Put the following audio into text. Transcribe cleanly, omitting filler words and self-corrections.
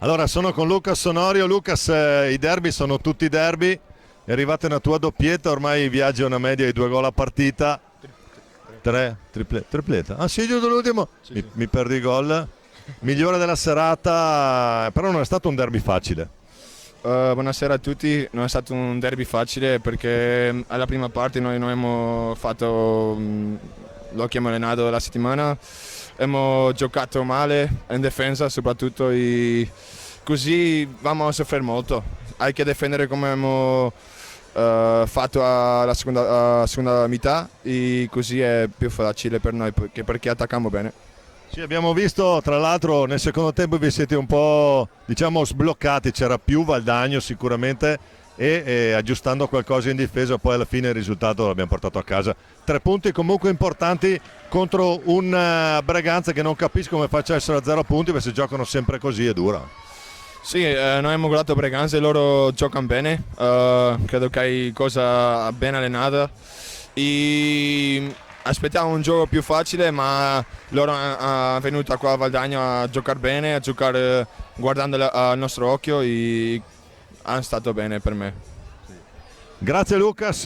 Allora, sono con Lucas Sonorio. Lucas, i derby sono tutti derby. È arrivata una tua doppietta, ormai viaggi a una media di 2 gol a partita. Tripletta. Ah sì, giusto l'ultimo. Mi perdi i gol. Migliore della serata, però non è stato un derby facile. Buonasera a tutti, non è stato un derby facile perché alla prima parte noi non abbiamo fatto l'occhio allenato della settimana, abbiamo giocato male in difesa soprattutto e così vamo a soffrire molto. Hai che difendere come abbiamo fatto alla seconda metà e così è più facile per noi perché attacchiamo bene. Sì, abbiamo visto tra l'altro nel secondo tempo vi siete un po', diciamo, sbloccati, c'era più Valdagno sicuramente e aggiustando qualcosa in difesa poi alla fine il risultato l'abbiamo portato a casa. 3 punti comunque importanti contro un Braganza che non capisco come faccia a essere a 0 punti perché se giocano sempre così è dura. Sì, noi abbiamo guardato Breganze e loro giocano bene, credo che è cosa ben allenata e aspettavo un gioco più facile ma loro hanno venuto qua a Valdagno a giocare bene, a giocare guardando al nostro occhio e hanno stato bene per me. Grazie Lucas.